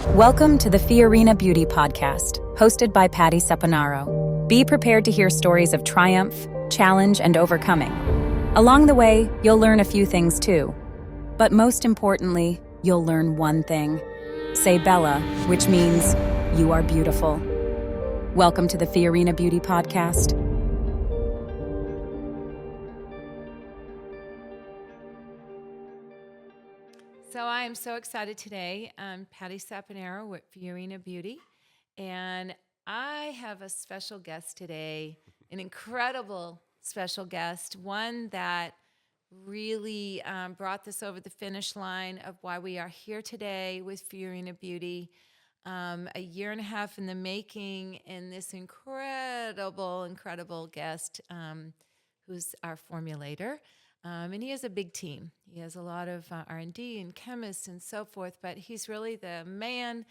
Welcome to the Fiorina Beauty Podcast, hosted by Patti Sapanaro. Be prepared to hear stories of triumph, challenge, and overcoming. Along the way, you'll learn a few things too. But most importantly, you'll learn one thing. Say Bella, which means you are beautiful. Welcome to the Fiorina Beauty Podcast. So I am so excited today. I'm Patti Sapanaro with Fiorina Beauty, and I have a special guest today, an incredible special guest, one that really brought this over the finish line of why we are here today with Fiorina Beauty. A year and a half in the making, and this incredible guest who's our formulator. And he has a big team. He has a lot of R&D and chemists and so forth, but he's really the man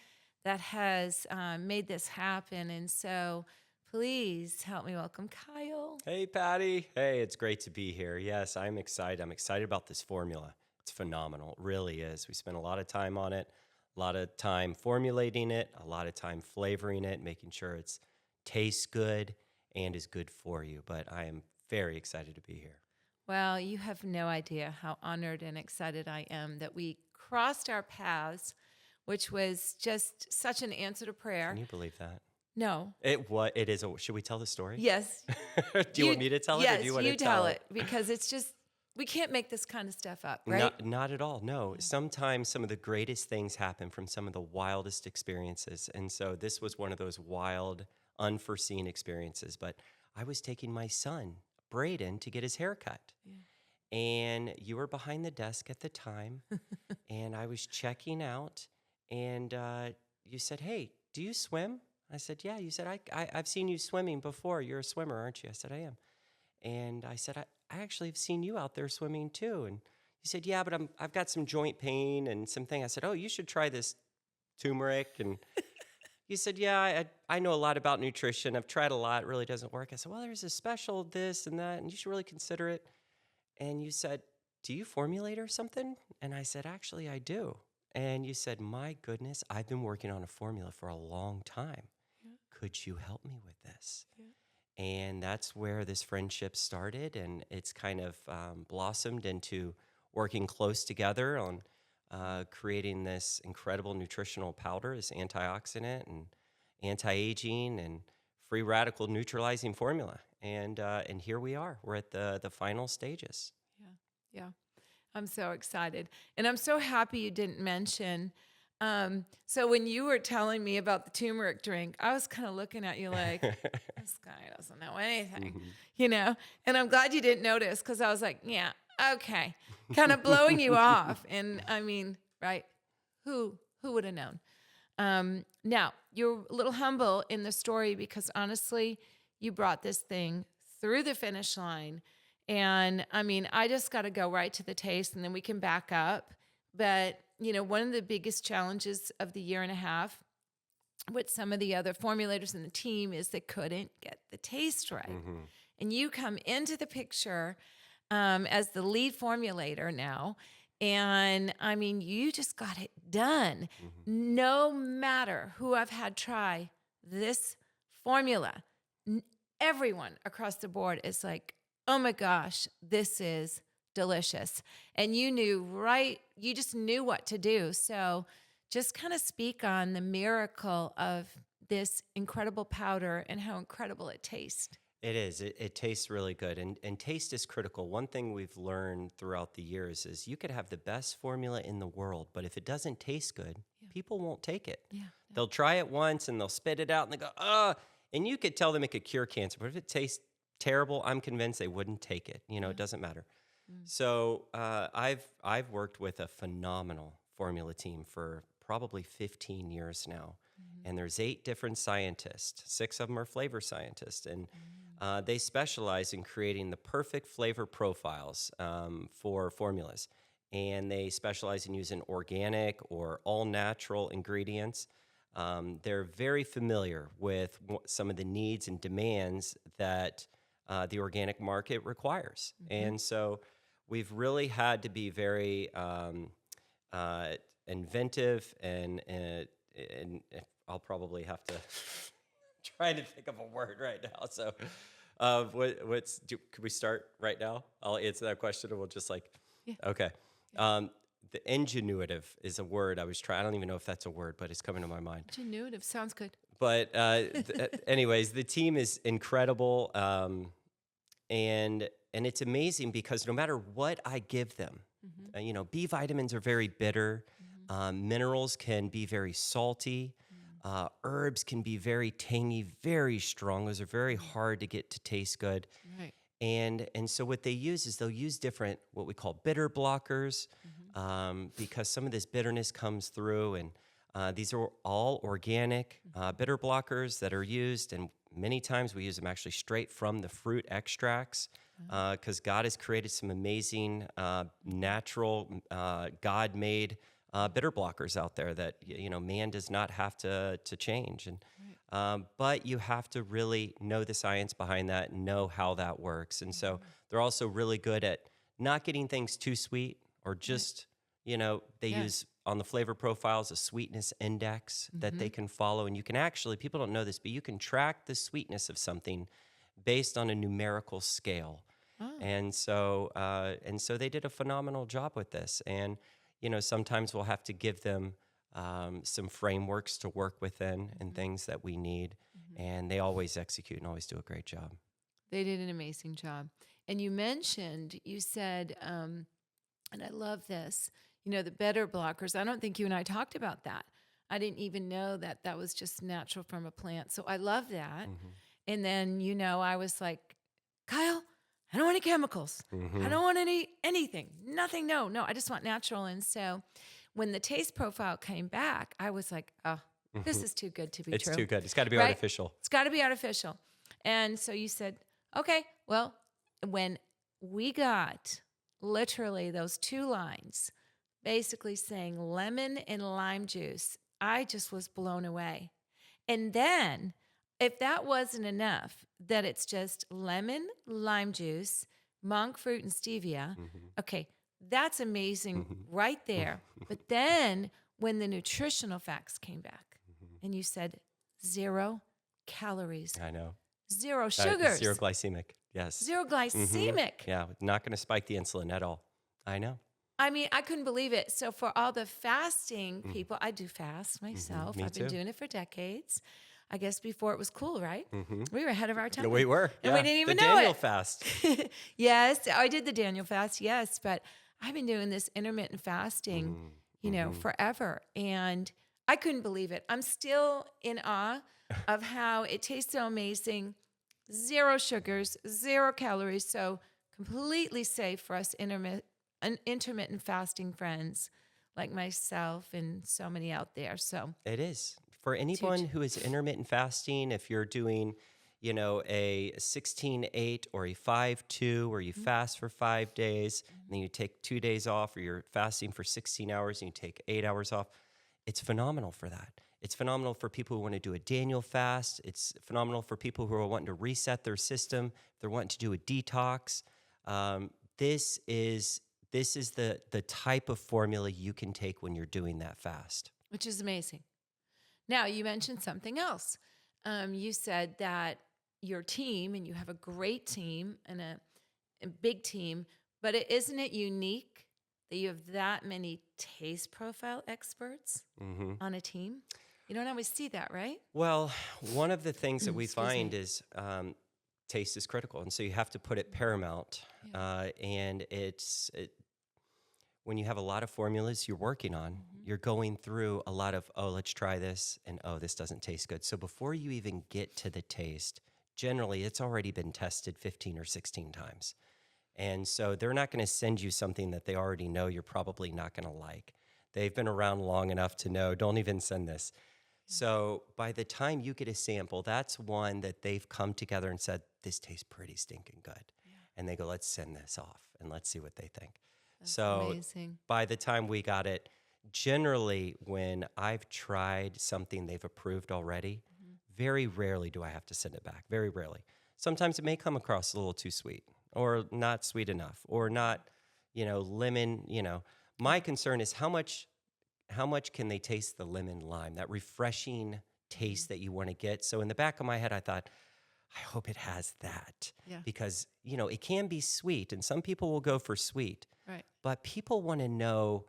that has made this happen. And so please help me welcome Kyle. Hey, Patti. Hey, it's great to be here. Yes, I'm excited. I'm excited about this formula. It's phenomenal. It really is. We spent a lot of time on it, a lot of time formulating it, a lot of time flavoring it, making sure it tastes good and is good for you. But I am very excited to be here. Well, you have no idea how honored and excited I am that we crossed our paths, which was just such an answer to prayer. Can you believe that? No. It is. Should we tell the story? Yes. Do you want me to tell it? Yes, or do you want you to tell it because it's just, we can't make this kind of stuff up, right? Not at all. No. Sometimes some of the greatest things happen from some of the wildest experiences. And so this was one of those wild, unforeseen experiences. But I was taking my son, Braden, to get his hair cut. Yeah. And you were behind the desk at the time. And I was checking out. And you said, "Hey, do you swim?" I said, "Yeah." You said, I've seen you swimming before. You're a swimmer, aren't you? I said, "I am." And I said, I actually have seen you out there swimming too. And you said, "Yeah, but I've got some joint pain and something." I said, "Oh, you should try this turmeric." And you said, "Yeah, I know a lot about nutrition. I've tried a lot. It really doesn't work." I said, "Well, there's a special this and that, and you should really consider it." And you said, "Do you formulate or something?" And I said, "Actually, I do." And you said, "My goodness, I've been working on a formula for a long time. Yeah. Could you help me with this?" Yeah. And that's where this friendship started, and it's kind of blossomed into working close together on creating this incredible nutritional powder, this antioxidant and anti-aging and free radical neutralizing formula. And here we are. We're at the final stages. Yeah. I'm so excited. And I'm so happy you didn't mention. So when you were telling me about the turmeric drink, I was kind of looking at you like, this guy doesn't know anything, And I'm glad you didn't notice because I was like, yeah, okay, kind of blowing you off. And I mean, right? Who would have known? Now, you're a little humble in the story because honestly, you brought this thing through the finish line. And I mean, I just got to go right to the taste and then we can back up. But, one of the biggest challenges of the year and a half with some of the other formulators in the team is they couldn't get the taste right. Mm-hmm. And you come into the picture as the lead formulator now. And I mean, you just got it done. Mm-hmm. No matter who I've had try this formula, everyone across the board is like, "Oh my gosh, this is delicious." And you just knew what to do. So just kind of speak on the miracle of this incredible powder and how incredible it tastes. It is. It tastes really good. And taste is critical. One thing we've learned throughout the years is you could have the best formula in the world, but if it doesn't taste good, people won't take it. Yeah. They'll try it once and they'll spit it out and they go, "Oh," and you could tell them it could cure cancer, but if it tastes terrible, I'm convinced they wouldn't take it. It doesn't matter. So I've worked with a phenomenal formula team for probably 15 years now. Mm-hmm. And there's 8 different scientists. 6 of them are flavor scientists. And they specialize in creating the perfect flavor profiles for formulas. And they specialize in using organic or all-natural ingredients. They're very familiar with some of the needs and demands that the organic market requires. Mm-hmm. And so we've really had to be very inventive and and I'll probably have to try to think of a word right now. So, could we start right now? I'll answer that question, and we'll just Yeah. okay. The ingenuitive is a word I was trying. I don't even know if that's a word, but it's coming to my mind. Ingenuitive sounds good. But anyways, the team is incredible, and it's amazing because no matter what I give them, B vitamins are very bitter, minerals can be very salty, herbs can be very tangy, very strong. Those are very hard to get to taste good. Right. And so what they use is they'll use different what we call bitter blockers, because some of this bitterness comes through, and these are all organic bitter blockers that are used, and many times we use them actually straight from the fruit extracts, because God has created some amazing natural God-made bitter blockers out there that man does not have to change. And but you have to really know the science behind that and know how that works. And so they're also really good at not getting things too sweet, or just they use on the flavor profiles a sweetness index that they can follow. And you can actually, people don't know this, but you can track the sweetness of something based on a numerical scale. Oh. And so they did a phenomenal job with this. And sometimes we'll have to give them some frameworks to work within and things that we need. And they always execute and always do a great job. They did an amazing job. And you said, and I love this, the better blockers. I don't think you and I talked about that. I didn't even know that that was just natural from a plant. So I love that. And then, I was like, Kyle, I don't want any chemicals. I don't want anything, nothing. No, I just want natural. And so when the taste profile came back, I was like, oh, this is too good to be true. It's too good. It's got to be Right? artificial. It's got to be artificial. And so you said, okay, well, when we got literally those 2 lines basically saying lemon and lime juice, I just was blown away. And then if that wasn't enough, that it's just lemon, lime juice, monk fruit, and stevia, okay, that's amazing right there. But then when the nutritional facts came back and you said 0 calories, I know. 0 sugars, 0 glycemic. Yes. 0 glycemic. Yeah, not going to spike the insulin at all. I know. I mean, I couldn't believe it. So for all the fasting people, I do fast myself. Me I've been too. doing it for decades. I guess before it was cool, right? We were ahead of our time. No, we were. And we didn't even the know Daniel it. fast. Yes, I did the Daniel fast, yes. But I've been doing this intermittent fasting, forever. And I couldn't believe it. I'm still in awe of how it tastes so amazing. 0 sugars, 0 calories. So completely safe for us intermittent fasting friends like myself and so many out there. So It is. For anyone who is intermittent fasting, if you're doing, a 16-8 or a 5-2, where you fast for 5 days, and then you take 2 days off, or you're fasting for 16 hours and you take 8 hours off, it's phenomenal for that. It's phenomenal for people who want to do a Daniel fast. It's phenomenal for people who are wanting to reset their system. They're wanting to do a detox. This is the type of formula you can take when you're doing that fast. which is amazing. Now, you mentioned something else. You said that your team, and you have a great team and a big team, but isn't it unique that you have that many taste profile experts on a team? You don't always see that, right? Well, one of the things that we Excuse find me. is taste is critical, and so you have to put it paramount. And when you have a lot of formulas you're working on, you're going through a lot of, oh, let's try this, and oh, this doesn't taste good. So before you even get to the taste, generally it's already been tested 15 or 16 times. And so they're not going to send you something that they already know you're probably not going to like. They've been around long enough to know, don't even send this. So by the time you get a sample, that's one that they've come together and said, this tastes pretty stinking good. And they go, let's send this off and let's see what they think. That's so amazing. by the time we got it, generally when I've tried something they've approved already, very rarely do I have to send it back, very rarely. Sometimes it may come across a little too sweet or not sweet enough or not, lemon, My concern is how much how much can they taste the lemon lime, that refreshing taste that you want to get. So in the back of my head, I thought, I hope it has that. Yeah. Because, it can be sweet, and some people will go for sweet. Right. But people want to know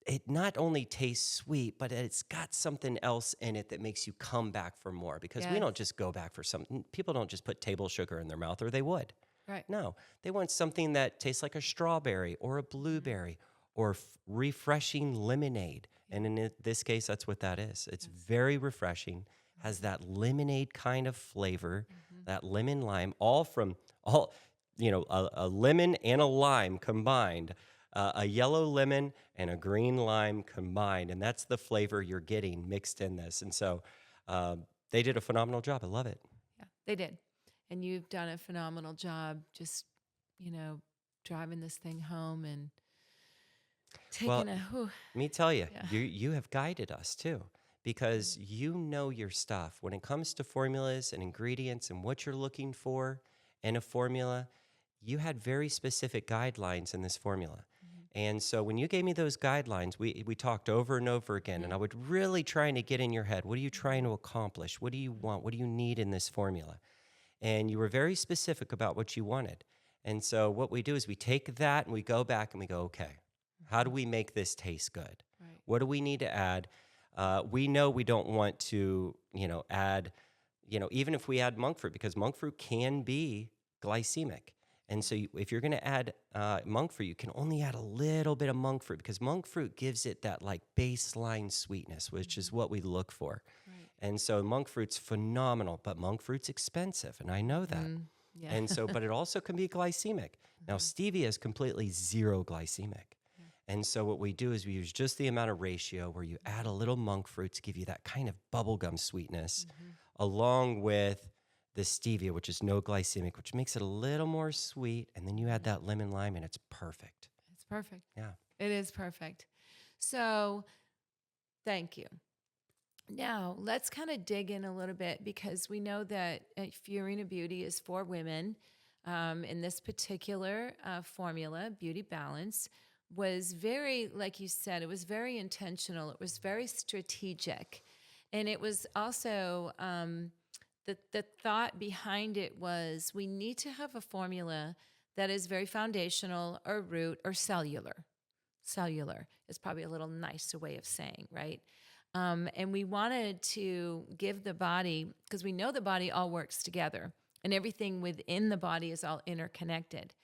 it not only tastes sweet, but it's got something else in it that makes you come back for more. Because we Yes. don't just go back for something. People don't just put table sugar in their mouth, or they would. Right. No, they want something that tastes like a strawberry or a blueberry or refreshing lemonade. And in this case, that's what that is. It's very refreshing, has that lemonade kind of flavor, that lemon lime, all a lemon and a lime combined, a yellow lemon and a green lime combined. And that's the flavor you're getting mixed in this. And so they did a phenomenal job. I love it. Yeah, they did. And you've done a phenomenal job just, driving this thing home and taking Let me tell you, Yeah. you have guided us too, because you know your stuff. When it comes to formulas and ingredients and what you're looking for in a formula, you had very specific guidelines in this formula. And so when you gave me those guidelines, we talked over and over again, and I would really trying to get in your head, what are you trying to accomplish? What do you want? What do you need in this formula? And you were very specific about what you wanted. And so what we do is we take that and we go back and we go, okay, how do we make this taste good? Right. What do we need to add? We know we don't want to, add, even if we add monk fruit, because monk fruit can be glycemic. And so if you're going to add monk fruit, you can only add a little bit of monk fruit, because monk fruit gives it that like baseline sweetness, which is what we look for. Right. And so monk fruit's phenomenal, but monk fruit's expensive, and I know that. Yeah. And so, but it also can be glycemic. Now, stevia is completely zero glycemic. And so what we do is we use just the amount of ratio where you add a little monk fruit to give you that kind of bubblegum sweetness, along with the stevia, which is no glycemic, which makes it a little more sweet. And then you add that lemon lime, and it's perfect. It's perfect. Yeah. It is perfect. So thank you. Now, let's kind of dig in a little bit, because we know that Fiorina Beauty is for women. In this particular formula, Beauty Balance, was very, like you said, it was very intentional. It was very strategic. And it was also, the thought behind it was, we need to have a formula that is very foundational or root or cellular. Cellular is probably a little nicer way of saying, right? And we wanted to give the body, because we know the body all works together and everything within the body is all interconnected.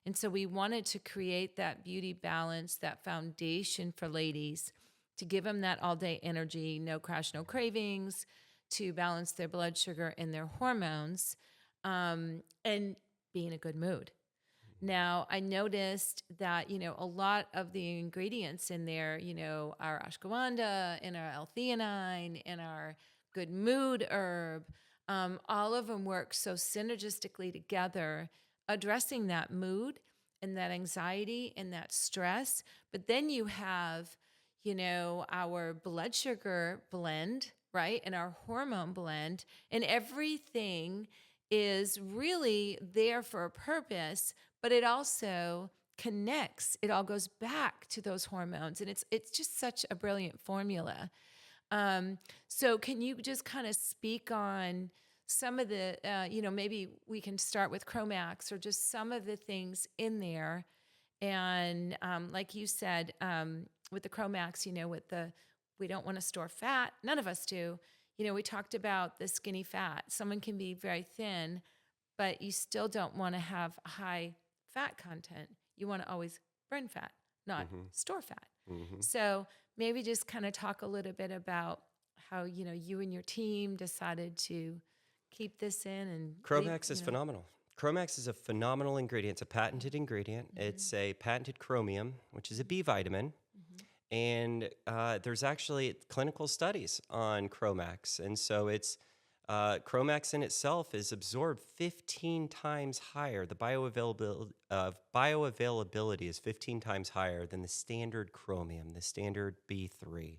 And so we wanted to create that beauty balance, that foundation for ladies, to give them that all-day energy, no crash, no cravings, to balance their blood sugar and their hormones, and be in a good mood. Now, I noticed that, a lot of the ingredients in there, our ashwagandha and our L-theanine and our good mood herb, all of them work so synergistically together, addressing that mood and that anxiety and that stress. But then you have, our blood sugar blend, right? And our hormone blend, and everything is really there for a purpose, but it also connects. It all goes back to those hormones, and it's just such a brilliant formula. So can you just kind of speak on some of the, maybe we can start with Promax, or just some of the things in there. And like you said, with the Promax, we don't want to store fat. None of us do. We talked about the skinny fat. Someone can be very thin, but you still don't want to have high fat content. You want to always burn fat, not store fat. So maybe just kind of talk a little bit about how, you and your team decided to keep this in. And Promax is phenomenal. Promax is a phenomenal ingredient. It's a patented ingredient. It's a patented chromium, which is a B vitamin. And there's actually clinical studies on Promax. And so it's Promax in itself is absorbed 15 times higher. The bioavailability is 15 times higher than the standard chromium, the standard B3.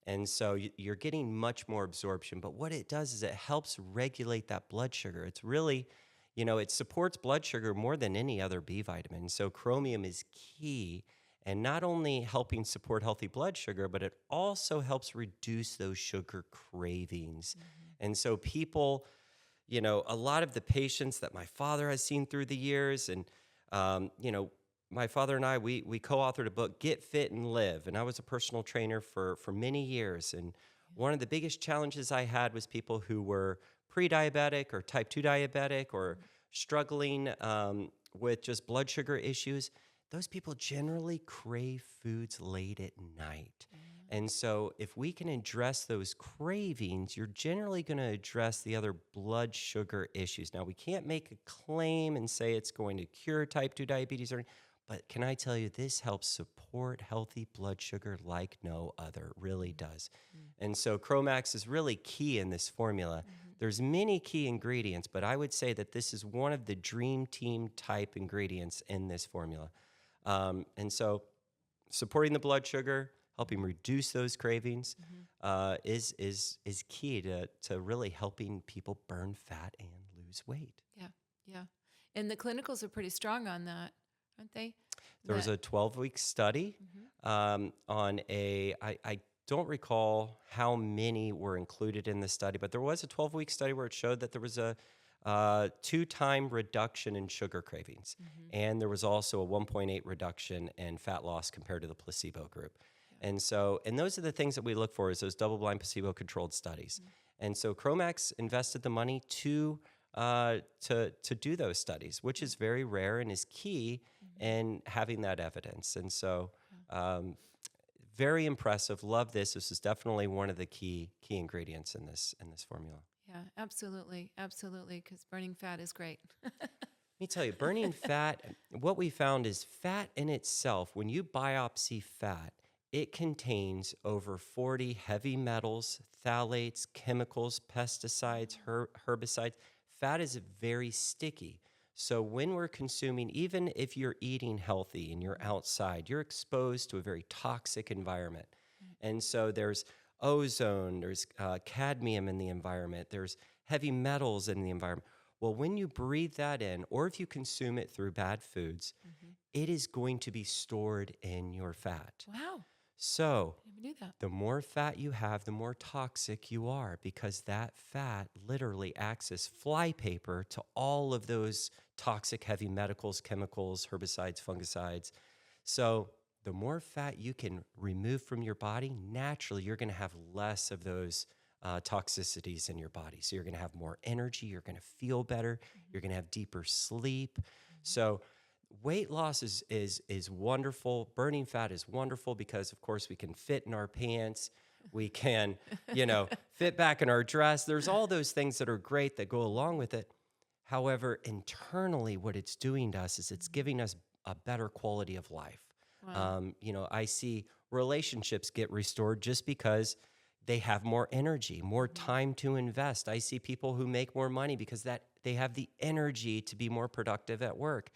And so you're getting much more absorption. But what it does is it helps regulate that blood sugar. It's really, it supports blood sugar more than any other B vitamin. So chromium is key. and not only helping support healthy blood sugar, but it also helps reduce those sugar cravings. And so people, a lot of the patients that my father has seen through the years, and, my father and I, we co-authored a book, Get Fit and Live. And I was a personal trainer for many years. And one of the biggest challenges I had was people who were pre-diabetic or type 2 diabetic or struggling with just blood sugar issues. Those people generally crave foods late at night. And so if we can address those cravings, you're generally going to address the other blood sugar issues. Now, we can't make a claim and say it's going to cure type 2 diabetes, but can I tell you, this helps support healthy blood sugar like no other. It really does. And so Promax is really key in this formula. There's many key ingredients, but I would say that this is one of the dream team type ingredients in this formula. And so supporting the blood sugar, helping reduce those cravings is key to really helping people burn fat and lose weight. Yeah. And the clinicals are pretty strong on that, aren't they? There was a 12-week study on I don't recall how many were included in the study, but there was a 12-week study where it showed that there was a 2-time reduction in sugar cravings. And there was also a 1.8 reduction in fat loss compared to the placebo group. And those are the things that we look for, is those double-blind placebo-controlled studies. And so Promax invested the money to do those studies, which is very rare and is key in having that evidence. And so very impressive. Love this. This is definitely one of the key ingredients in this formula. Yeah, absolutely. Because burning fat is great. Let me tell you, burning fat, what we found is fat in itself, when you biopsy fat, it contains over 40 heavy metals, phthalates, chemicals, pesticides, herbicides. Fat is very sticky. So when we're consuming, even if you're eating healthy and you're outside, you're exposed to a very toxic environment. And so there's ozone, there's cadmium in the environment, there's heavy metals in the environment. Well, when you breathe that in, or if you consume it through bad foods, it is going to be stored in your fat. Wow. So I never knew that. the more fat you have, the more toxic you are, because that fat literally acts as flypaper to all of those toxic heavy metals, chemicals, herbicides, fungicides. So the more fat you can remove from your body, naturally you're going to have less of those toxicities in your body. So you're going to have more energy, you're going to feel better, you're going to have deeper sleep. So weight loss is wonderful. Burning fat is wonderful because, of course, we can fit in our pants. We can, fit back in our dress. There's all those things that are great that go along with it. However, internally, what it's doing to us is it's giving us a better quality of life. Wow. I see relationships get restored just because they have more energy, more time to invest. I see people who make more money because that they have the energy to be more productive at work.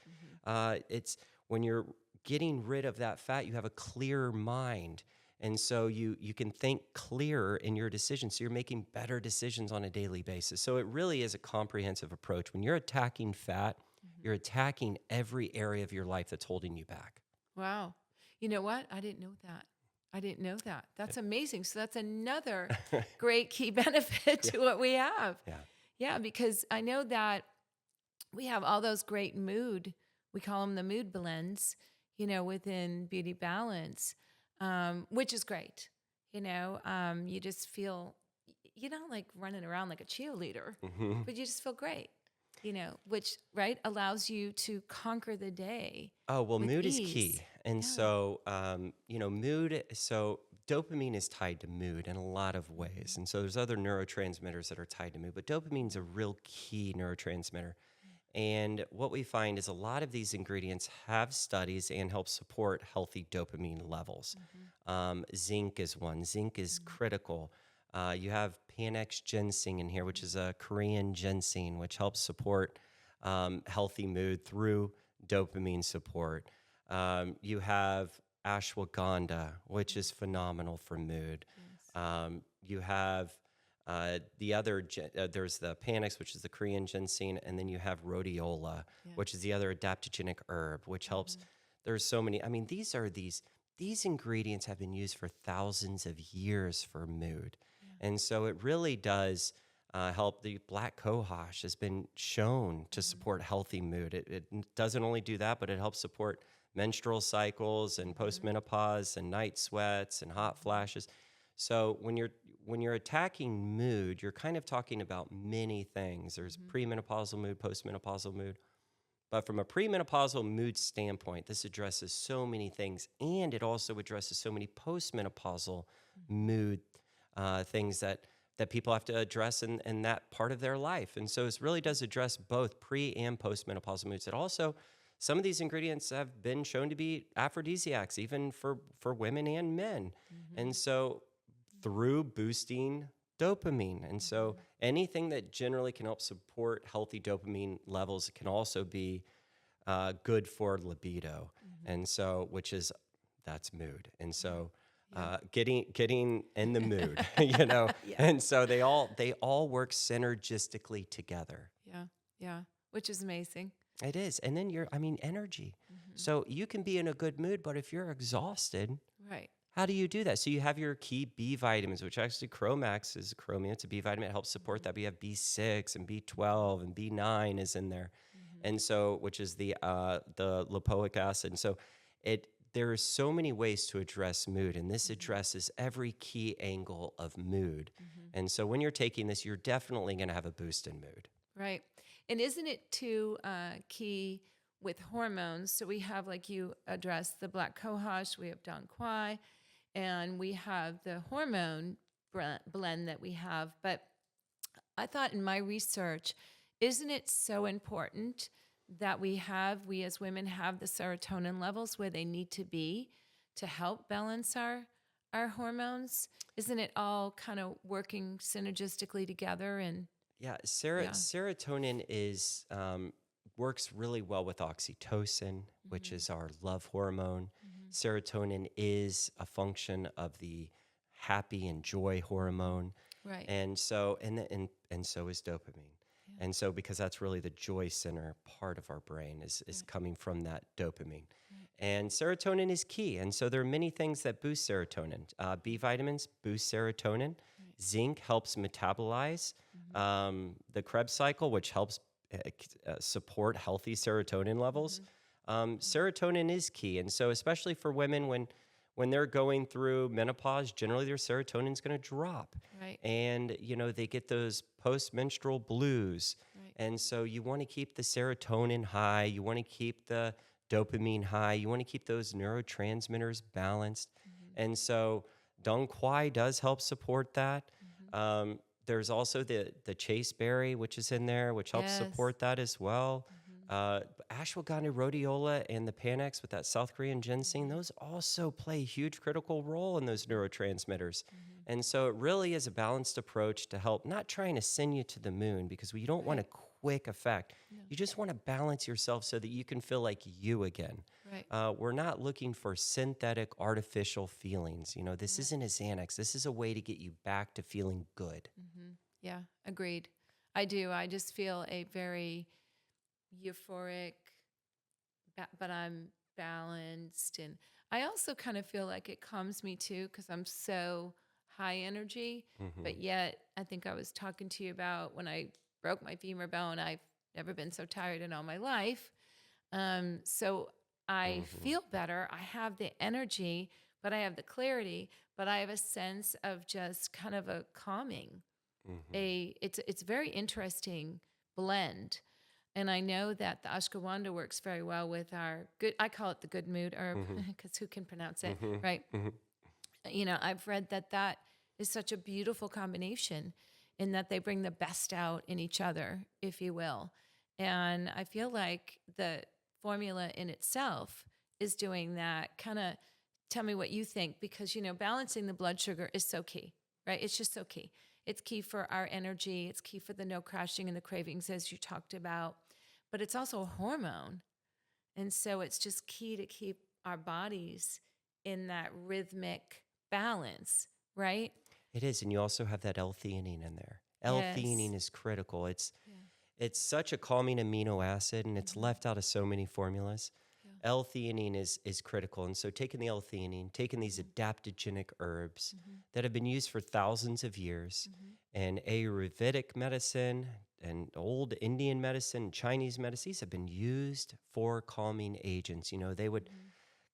It's when you're getting rid of that fat, you have a clearer mind. And so you can think clearer in your decisions. So you're making better decisions on a daily basis. So it really is a comprehensive approach. When you're attacking fat, you're attacking every area of your life that's holding you back. Wow. You know what? I didn't know that. That's amazing. So that's another great key benefit to what we have. Yeah, because I know that we have all those great we call them the mood blends, within Beauty Balance, which is great. You just feel, you're not like running around like a cheerleader, but you just feel great, which, right, allows you to conquer the day. Oh, well, with mood ease. is key. And so, mood, so dopamine is tied to mood in a lot of ways. And so there's other neurotransmitters that are tied to mood, but dopamine is a real key neurotransmitter. And what we find is a lot of these ingredients have studies and help support healthy dopamine levels. Zinc is one. Zinc is critical. You have Panax ginseng in here, which is a Korean ginseng, which helps support healthy mood through dopamine support. You have ashwagandha, which is phenomenal for mood. You have the other, there's the Panax, which is the Korean ginseng, and then you have rhodiola, which is the other adaptogenic herb, which helps There's so many. I mean, these ingredients have been used for thousands of years for mood. And so it really does help. The black cohosh has been shown to support healthy mood. It doesn't only do that, but it helps support menstrual cycles and postmenopause and night sweats and hot flashes. So when you're attacking mood, you're kind of talking about many things. There's premenopausal mood, postmenopausal mood. But from a premenopausal mood standpoint, this addresses so many things, and it also addresses so many postmenopausal mood things that people have to address in that part of their life. And so it really does address both pre and postmenopausal moods. It also, some of these ingredients have been shown to be aphrodisiacs, even for women and men. And so through boosting dopamine. And so anything that generally can help support healthy dopamine levels can also be good for libido. And so, that's mood. And so getting in the mood, and so they all work synergistically together. Yeah. Which is amazing. It is. And then energy. So you can be in a good mood, but if you're exhausted, Right. how do you do that? So you have your key B vitamins, which actually Promax is chromium. It's a B vitamin. It helps support that. We have B6 and B12 and B9 is in there. And so, which is the lipoic acid. And so there are so many ways to address mood, and this addresses every key angle of mood. And so when you're taking this, you're definitely going to have a boost in mood. Right. And isn't it too key with hormones? So we have, like you addressed, the black cohosh, we have Dong Quai, and we have the hormone blend that we have. But I thought in my research, isn't it so important that we as women have the serotonin levels where they need to be to help balance our hormones? Isn't it all kind of working synergistically together? And serotonin is works really well with oxytocin, which is our love hormone. Serotonin is a function of the happy and joy hormone. Right. And so and so is dopamine. And so because that's really the joy center part of our brain is coming from that dopamine. And serotonin is key. And so there are many things that boost serotonin. B vitamins boost serotonin. Zinc helps metabolize the Krebs cycle, which helps support healthy serotonin levels. Serotonin is key. And so especially for women, when they're going through menopause, generally their serotonin is going to drop. Right. And, they get those post-menstrual blues. Right. And so you want to keep the serotonin high. You want to keep the dopamine high. You want to keep those neurotransmitters balanced. And so Dong Quai does help support that. There's also the chasteberry, which is in there, which helps support that as well. Ashwagandha, rhodiola, and the Panax with that South Korean ginseng, those also play a huge critical role in those neurotransmitters. And so it really is a balanced approach to help, not trying to send you to the moon, because we don't want a quick effect. You just want to balance yourself so that you can feel like you again. Right. We're not looking for synthetic, artificial feelings. This isn't a Xanax. This is a way to get you back to feeling good. Yeah, agreed. I do. I just feel a very euphoric, but I'm balanced. And I also kind of feel like it calms me too, because I'm so high energy. But yet, I think I was talking to you about when I broke my femur bone, I've never been so tired in all my life. So I feel better. I have the energy, but I have the clarity, but I have a sense of just kind of a calming. It's a very interesting blend. And I know that the ashwagandha works very well with our good, I call it the good mood herb, because who can pronounce it, right? I've read that is such a beautiful combination in that they bring the best out in each other, if you will. And I feel like the formula in itself is doing that. Kind of tell me what you think, because, balancing the blood sugar is so key, right? It's just so key. It's key for our energy. It's key for the no crashing and the cravings, as you talked about. But it's also a hormone. And so it's just key to keep our bodies in that rhythmic balance, right? It is. And you also have that L-theanine in there. L-theanine is critical. It's such a calming amino acid, and it's left out of so many formulas. L-theanine is critical. And so taking the L-theanine, taking these adaptogenic herbs that have been used for thousands of years, and Ayurvedic medicine and old Indian medicine, Chinese medicine, these have been used for calming agents. You know, they would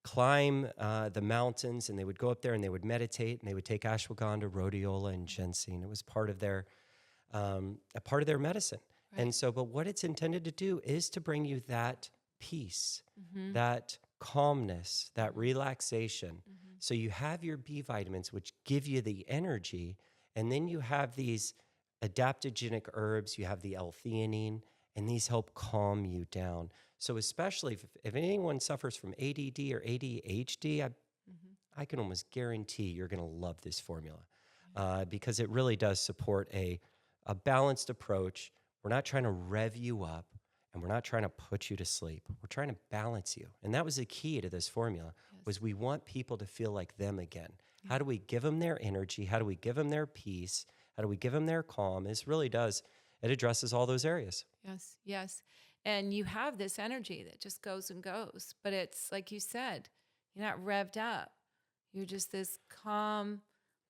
climb the mountains and they would go up there and they would meditate and they would take ashwagandha, rhodiola, and ginseng. It was part of their medicine. Right. And so, but what it's intended to do is to bring you that peace, that calmness, that relaxation. So you have your B vitamins, which give you the energy, and then you have these adaptogenic herbs, you have the L-theanine, and these help calm you down. So especially if anyone suffers from ADD or ADHD, I can almost guarantee you're going to love this formula because it really does support a balanced approach. We're not trying to rev you up, and we're not trying to put you to sleep. We're trying to balance you. And that was the key to this formula, was we want people to feel like them again. How do we give them their energy? How do we give them their peace? How do we give them their calm? It addresses all those areas. Yes, yes. And you have this energy that just goes and goes. But it's like you said, you're not revved up. You're just this calm,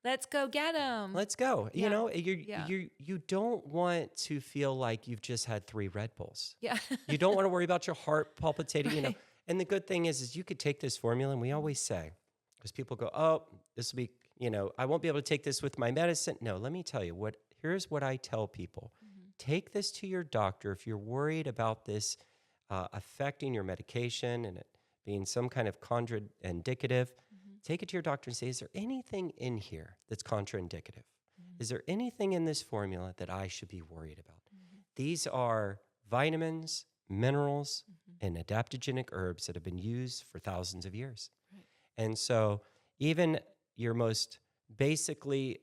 let's go get them. Let's go. Yeah. You know, you don't want to feel like you've just had 3 Red Bulls. Yeah. You don't want to worry about your heart palpitating, you know. And the good thing is you could take this formula, and we always say, because people go, oh, this will be, you know, I won't be able to take this with my medicine. No, let me tell you here's what I tell people. Take this to your doctor if you're worried about this affecting your medication and it being some kind of contraindicative. Take it to your doctor and say, is there anything in here that's contraindicative? Is there anything in this formula that I should be worried about? These are vitamins, minerals, and adaptogenic herbs that have been used for thousands of years. Right. And so even your most basically,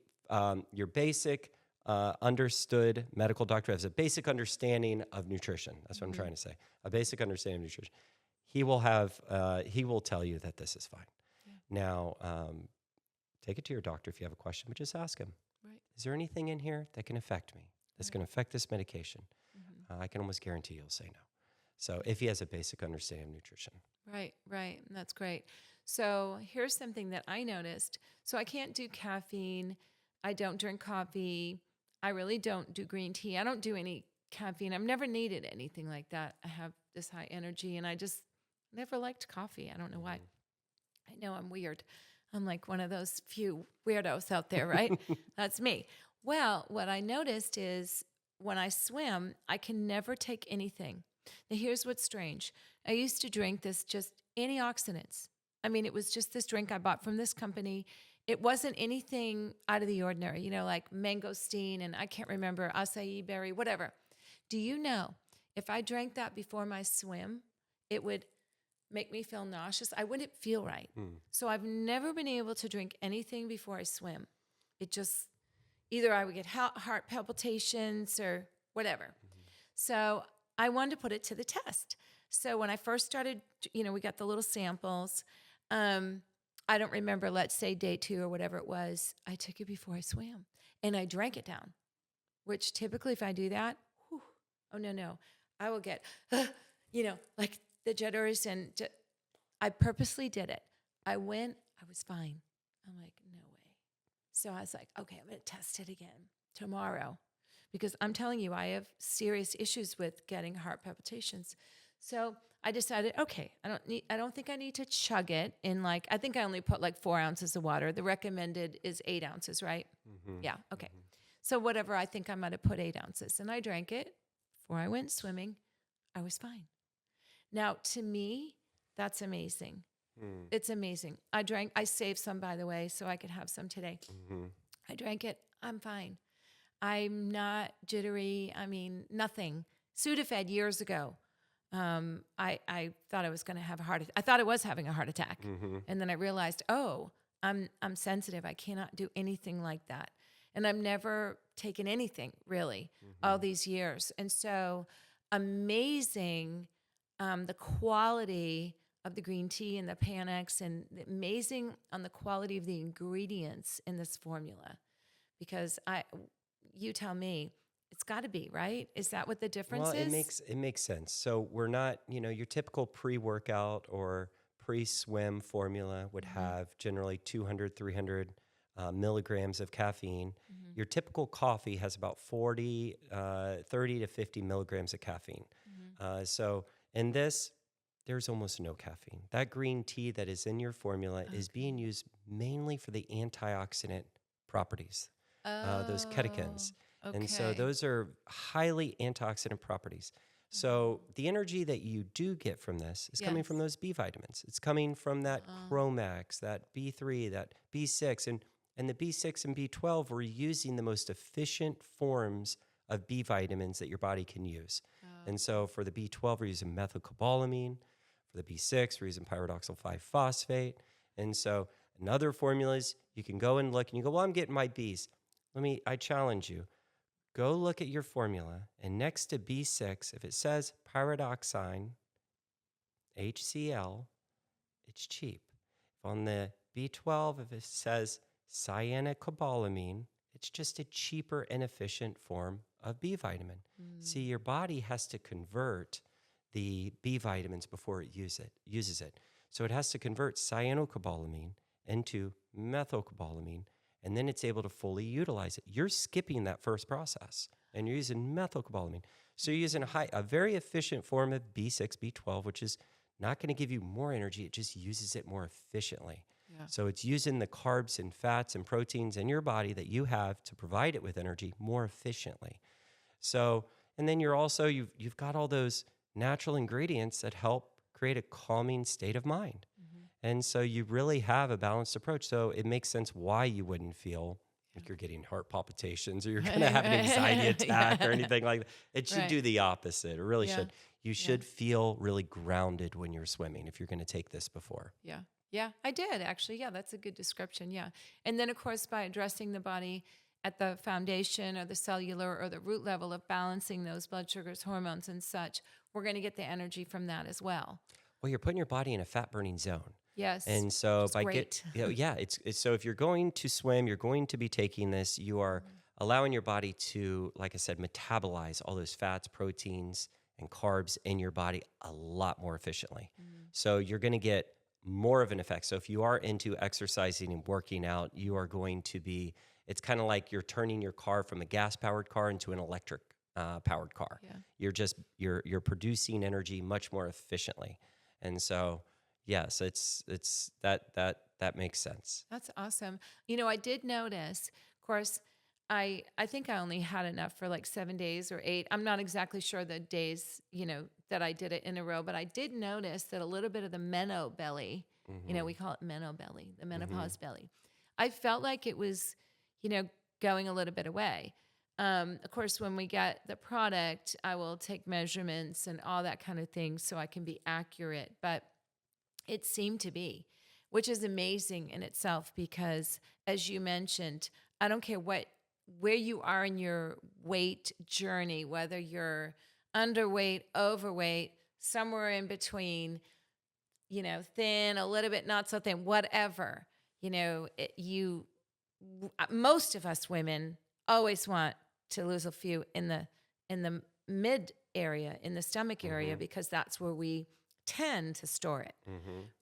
your basic understood medical doctor has a basic understanding of nutrition. That's what I'm trying to say. A basic understanding of nutrition. He will tell you that this is fine. Now, take it to your doctor if you have a question, but just ask him, is there anything in here that can affect me, that's going to affect this medication? I can almost guarantee you'll say no. So if he has a basic understanding of nutrition. Right. That's great. So here's something that I noticed. So I can't do caffeine. I don't drink coffee. I really don't do green tea. I don't do any caffeine. I've never needed anything like that. I have this high energy, and I just never liked coffee. I don't know why. I know I'm weird. I'm like one of those few weirdos out there, right? That's me. Well, what I noticed is when I swim, I can never take anything. Now, here's what's strange. I used to drink this just antioxidants. I mean, it was just this drink I bought from this company. It wasn't anything out of the ordinary, you know, like mangosteen and I can't remember, acai berry, whatever. Do you know if I drank that before my swim, it would make me feel nauseous? I wouldn't feel right. So I've never been able to drink anything before I swim. It just, either I would get heart palpitations or whatever. So I wanted to put it to the test. So when I first started, you know, we got the little samples. I don't remember, let's say day 2 or whatever it was. I took it before I swam and I drank it down, which typically if I do that, no, I will get, you know, like the jitters, and I purposely did it. I went, I was fine. I'm like, no way. So I was like, okay, I'm going to test it again tomorrow because I'm telling you, I have serious issues with getting heart palpitations. So I decided, okay, I don't think I need to chug it in I think I only put 4 ounces of water. The recommended is 8 ounces, right? Yeah. Okay. So whatever, I think I might have put 8 ounces, and I drank it before I went swimming. I was fine. Now, to me, that's amazing. It's amazing. I saved some, by the way, so I could have some today. I drank it. I'm fine. I'm not jittery. I mean, nothing. Sudafed years ago. I thought I was going to have a heart attack. I thought I was having a heart attack. And then I realized, I'm sensitive. I cannot do anything like that. And I've never taken anything really all these years. And so amazing, the quality of the green tea and the Panax, and amazing on the quality of the ingredients in this formula, because you tell me, It's got to be, right? Is that what the difference Well, is? it makes sense. So we're not, your typical pre-workout or pre-swim formula would have generally 200, 300 milligrams of caffeine. Your typical coffee has about 30 to 50 milligrams of caffeine. So in this, there's almost no caffeine. That green tea that is in your formula is being used mainly for the antioxidant properties, those catechins. Oh, And so okay. those are highly antioxidant properties. So the energy that you do get from this is coming from Yes. those B vitamins. It's coming from that Promax, that B3, that B6. And the B6 and B12, we're using the most efficient forms of B vitamins that your body can use. And so for the B12, we're using methylcobalamin. For the B6, we're using pyridoxal 5-phosphate. And so in other formulas, you can go and look and you go, well, I'm getting my Bs. I challenge you. Go look at your formula, and next to B6, if it says pyridoxine, HCl, it's cheap. If on the B12, if it says cyanocobalamin, it's just a cheaper and efficient form of B vitamin. See, your body has to convert the B vitamins before it uses it. So it has to convert cyanocobalamin into methylcobalamin, and then it's able to fully utilize it. You're skipping that first process, and you're using methylcobalamin. So you're using a very efficient form of B6, B12, which is not going to give you more energy. It just uses it more efficiently. Yeah. So it's using the carbs and fats and proteins in your body that you have to provide it with energy more efficiently. So, and then you've got all those natural ingredients that help create a calming state of mind. And so you really have a balanced approach. So it makes sense why you wouldn't feel like you're getting heart palpitations or you're going to have an anxiety attack or anything like that. It should do the opposite. It really should. You should feel really grounded when you're swimming if you're going to take this before. Yeah. Yeah, I did actually. Yeah, that's a good description. Yeah. And then, of course, by addressing the body at the foundation or the cellular or the root level of balancing those blood sugars, hormones, and such, we're going to get the energy from that as well. Well, you're putting your body in a fat burning zone. Yes. And so It's great. it's so if you're going to swim, you're going to be taking this, you are allowing your body to, like I said, metabolize all those fats, proteins, and carbs in your body a lot more efficiently. So you're going to get more of an effect. So if you are into exercising and working out, you are going to be, it's kind of like you're turning your car from a gas-powered car into an electric powered car. Yeah. You're producing energy much more efficiently. And so yes, it's that makes sense. That's awesome. I did notice, of course, I think I only had enough for like 7 days or 8. I'm not exactly sure the days, that I did it in a row, but I did notice that a little bit of the meno belly, we call it meno belly, the menopause belly. I felt like it was, going a little bit away. Of course, when we get the product, I will take measurements and all that kind of thing so I can be accurate. But it seemed to be, which is amazing in itself because, as you mentioned, I don't care where you are in your weight journey, whether you're underweight, overweight, somewhere in between, thin, a little bit not so thin, whatever. Most of us women always want to lose a few in the mid area, in the stomach area, because that's where we tend to store it.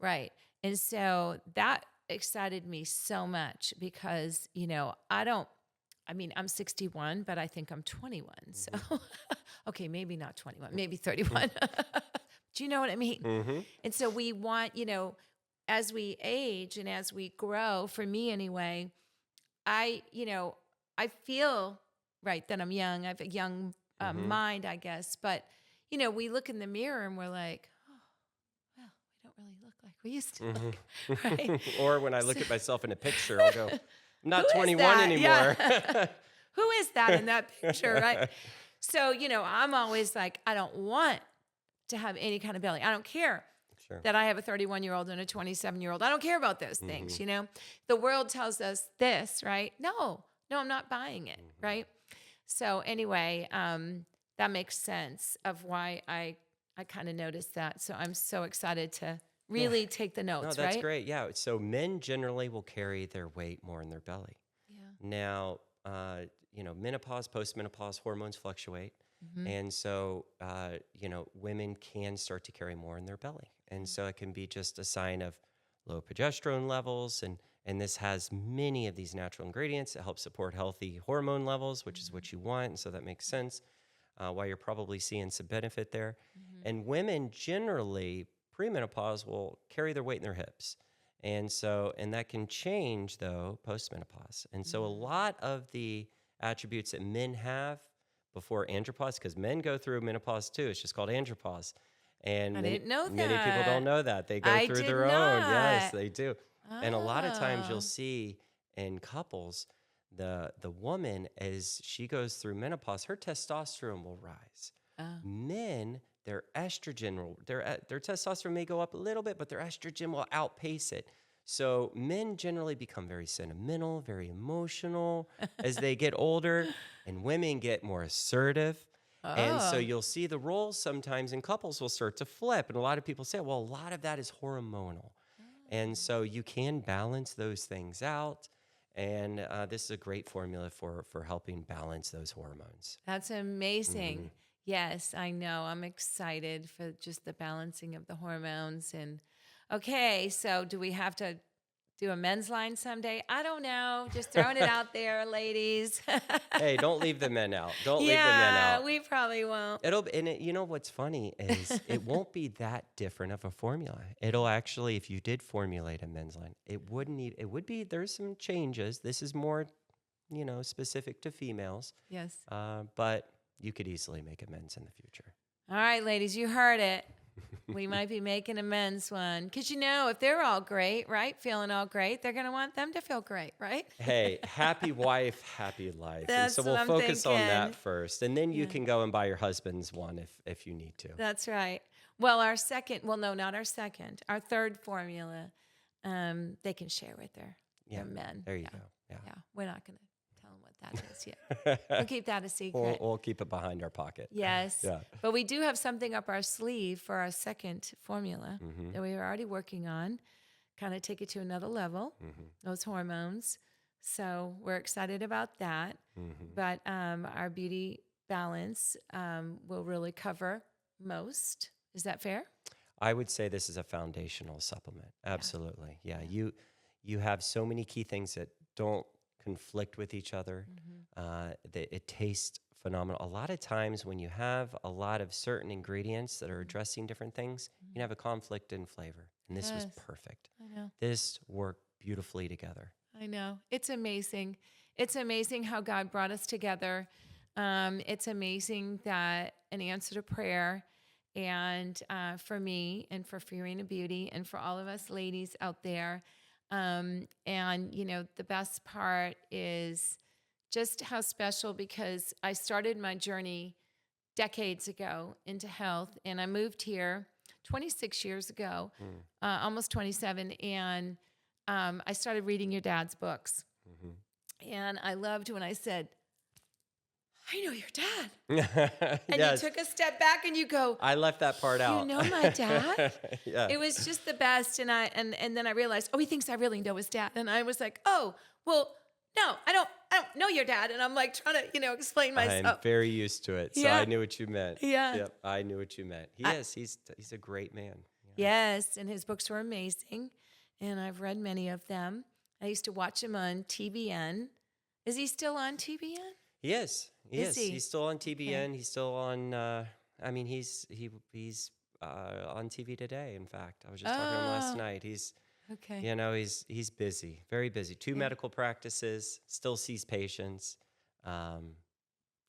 Right. And so that excited me so much because, I'm 61, but I think I'm 21. So, okay, maybe not 21, maybe 31. Do you know what I mean? And so we want, as we age and as we grow, for me anyway, I feel, right, that I'm young. I have a young mind, I guess. But, we look in the mirror and we're like, we don't really look like we used to look, right? Or when I look at myself in a picture, I'll go, I'm not 21 anymore. Yeah. Who is that in that picture, right? So, I'm always like, I don't want to have any kind of belly. I don't care that I have a 31-year-old and a 27-year-old. I don't care about those things, The world tells us this, right? No, I'm not buying it, right? So anyway, that makes sense of why I kind of noticed that. So I'm so excited to really take the notes, No, that's right? great. Yeah. So men generally will carry their weight more in their belly. Yeah. Now, menopause, postmenopause, hormones fluctuate. Mm-hmm. And so, women can start to carry more in their belly. And so it can be just a sign of low progesterone levels. And this has many of these natural ingredients that help support healthy hormone levels, which is what you want. And so that makes sense why you're probably seeing some benefit there. Mm-hmm. And women generally, premenopause, will carry their weight in their hips. And that can change, though, postmenopause. And so a lot of the attributes that men have before andropause, because men go through menopause too. It's just called andropause. And I didn't know many people that. don't know that. They go I through did their own. Yes, not. they do. And a lot of times Oh. you'll see in couples, the woman, as she goes through menopause, her testosterone will rise. Oh. Men, their estrogen, their testosterone may go up a little bit, but their estrogen will outpace it. So men generally become very sentimental, very emotional as they get older, and women get more assertive. And so Oh. you'll see the roles sometimes in couples will start to flip. And a lot of people say, well, a lot of that is hormonal. And so you can balance those things out. And this is a great formula for helping balance those hormones. That's amazing. Mhm. Yes, I know. I'm excited for just the balancing of the hormones. And okay, so do we have to do a men's line someday? I don't know. Just throwing it out there, ladies. Hey, don't leave the men out. Don't leave the men Yeah, out. we probably won't. You know what's funny is it won't be that different of a formula. It'll actually, if you did formulate a men's line, there's some changes. This is more, specific to females. Yes. But you could easily make a men's in the future. All right, ladies, you heard it. We might be making a men's one. Because, if they're all great, right? Feeling all great, they're going to want them to feel great, right? Hey, happy wife, happy life. That's and so what we'll I'm focus on that thinking. first. And then you Yeah. can go and buy your husband's one if you need to. That's right. Well, our third formula, they can share with their men. There you go. Yeah. We're not going to tell them what that is yet. We'll keep that a secret. We'll keep it behind our pocket. Yes. Yeah. But we do have something up our sleeve for our second formula that we are already working on, kind of take it to another level, those hormones. So we're excited about that. But our beauty balance will really cover most. Is that fair? I would say this is a foundational supplement. Absolutely. Yeah. You have so many key things that don't conflict with each other. It tastes phenomenal. A lot of times when you have a lot of certain ingredients that are addressing different things, you can have a conflict in flavor. And this was Yes. perfect. I know. This worked beautifully together. I know. It's amazing. It's amazing how God brought us together. It's amazing that an answer to prayer, and for me and for Fiorina Beauty and for all of us ladies out there. And, the best part is just how special, because I started my journey decades ago into health, and I moved here 26 years ago, almost 27, and I started reading your dad's books. And I loved when I said, I know your dad. And Yes. you took a step back and you go, I left that part out. you know my dad? Yeah. It was just the best. And and then I realized, he thinks I really know his dad. And I was like, oh, well, no, I don't know your dad. And I'm like trying to, explain myself. I'm very used to it. So Yeah. I knew what you meant. Yeah. Yep, I knew what you meant. He's a great man. Yes. And his books were amazing. And I've read many of them. I used to watch him on TBN. Is he still on TBN? He is. Is he? He's still on TBN. Okay. He's still on. He's on TV today. In fact, I was just talking to him last night. He's Okay. he's busy, very busy. Two medical practices. Still sees patients,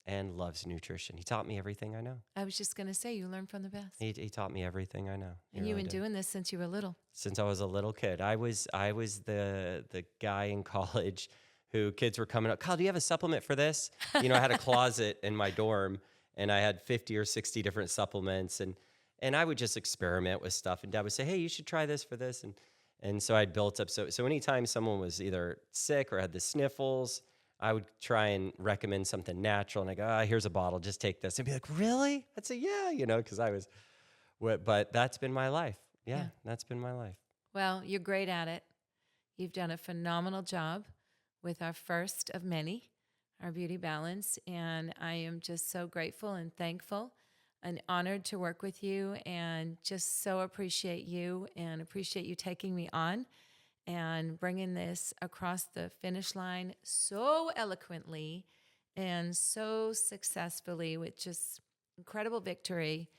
and loves nutrition. He taught me everything I know. I was just going to say, you learn from the best. He taught me everything I know. He And you've really been did. doing this since you were little. Since I was a little kid. I was the guy in college who kids were coming up, Kyle, do you have a supplement for this? I had a closet in my dorm, and I had 50 or 60 different supplements, and I would just experiment with stuff, and Dad would say, hey, you should try this for this, and so I'd built up. So anytime someone was either sick or had the sniffles, I would try and recommend something natural, and I go, here's a bottle, just take this. And be like, really? I'd say, yeah, because I was, but that's been my life. Yeah, that's been my life. Well, you're great at it. You've done a phenomenal job with our first of many, our beauty balance. And I am just so grateful and thankful and honored to work with you, and just so appreciate you and appreciate you taking me on and bringing this across the finish line so eloquently and so successfully with just incredible victory,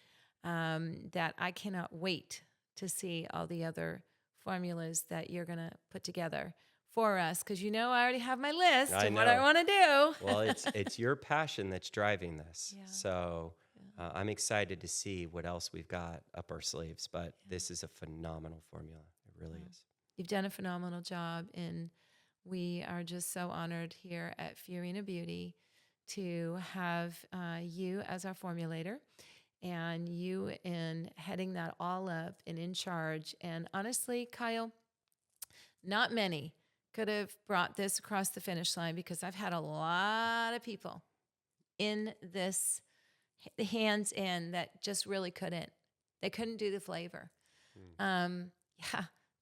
that I cannot wait to see all the other formulas that you're going to put together for us, because I already have my list of what I want to do. Well, it's your passion that's driving this. Yeah. So I'm excited to see what else we've got up our sleeves, but this is a phenomenal formula. It really is. You've done a phenomenal job, and we are just so honored here at Fiorina Beauty to have you as our formulator, and you in heading that all up and in charge. And honestly, Kyle, not many could have brought this across the finish line, because I've had a lot of people in this hands in that just really couldn't. They couldn't do the flavor.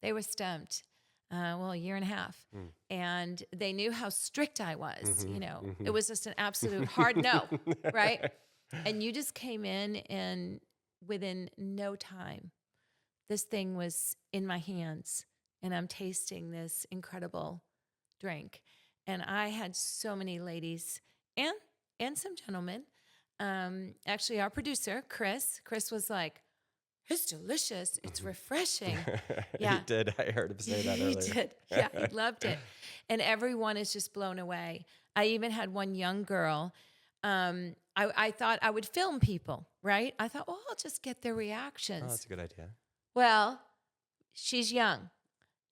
They were stumped. A year and a half. And they knew how strict I was. It was just an absolute hard no, right? And you just came in, and within no time, this thing was in my hands, and I'm tasting this incredible drink. And I had so many ladies and some gentlemen. Actually, our producer, Chris was like, "It's delicious. It's refreshing." Yeah. He did. I heard him say that earlier. He did. Yeah, he loved it. And everyone is just blown away. I even had one young girl. I thought I would film people, right? I thought, I'll just get their reactions. Oh, that's a good idea. Well, she's young.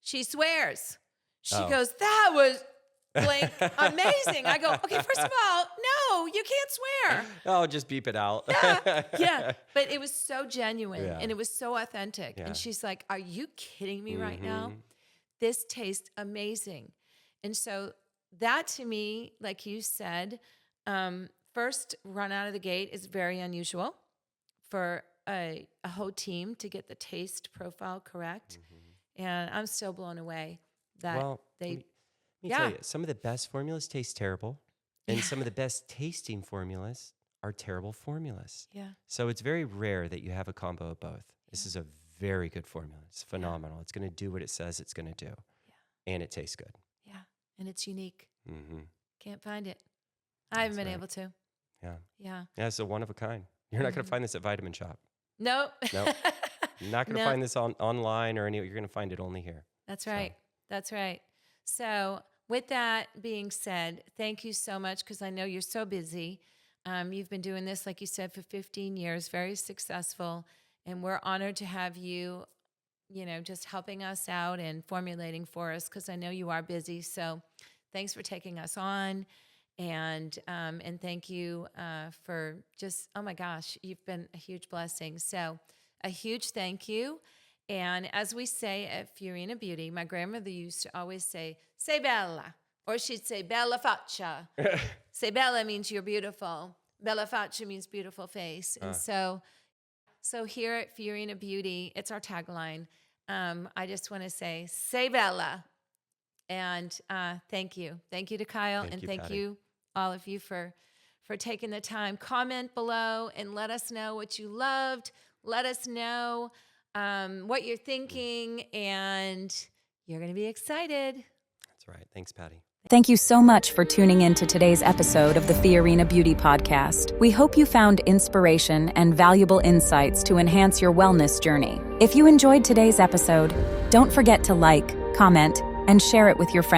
She swears. She goes, "That was blank amazing." I go, "Okay, first of all, no, you can't swear." Oh, just beep it out. Yeah. But it was so genuine, and it was so authentic. Yeah. And she's like, "Are you kidding me right now? This tastes amazing." And so that, to me, like you said, first run out of the gate is very unusual for a whole team to get the taste profile correct. And I'm still blown away that Let me tell you, some of the best formulas taste terrible, and some of the best tasting formulas are terrible formulas. Yeah. So it's very rare that you have a combo of both. This is a very good formula. It's phenomenal. It's going to do what it says it's going to do. Yeah. And it tastes good. Yeah. And it's unique. Can't find it. I haven't been able to. Yeah. Yeah. Yeah, it's a one of a kind. You're not going to find this at Vitamin Shop. Nope. Nope. You're not going to find this online or anywhere. You're going to find it only here. That's right. That's right. So with that being said, thank you so much, because I know you're so busy. You've been doing this, like you said, for 15 years, very successful. And we're honored to have you, just helping us out and formulating for us, because I know you are busy. So thanks for taking us on. And thank you for just, oh my gosh, you've been a huge blessing. So a huge thank you. And as we say at Fiorina Beauty, my grandmother used to always say bella, or she'd say bella faccia. Say bella means you're beautiful. Bella faccia means beautiful face. And so here at Fiorina Beauty, it's our tagline. I just want to say bella. And thank you. Thank you to Kyle. Thank you, all of you, for taking the time. Comment below and let us know what you loved. Let us know what you're thinking, and you're going to be excited. That's right. Thanks, Patti. Thank you so much for tuning in to today's episode of the Fiorina Beauty Podcast. We hope you found inspiration and valuable insights to enhance your wellness journey. If you enjoyed today's episode, don't forget to like, comment, and share it with your friends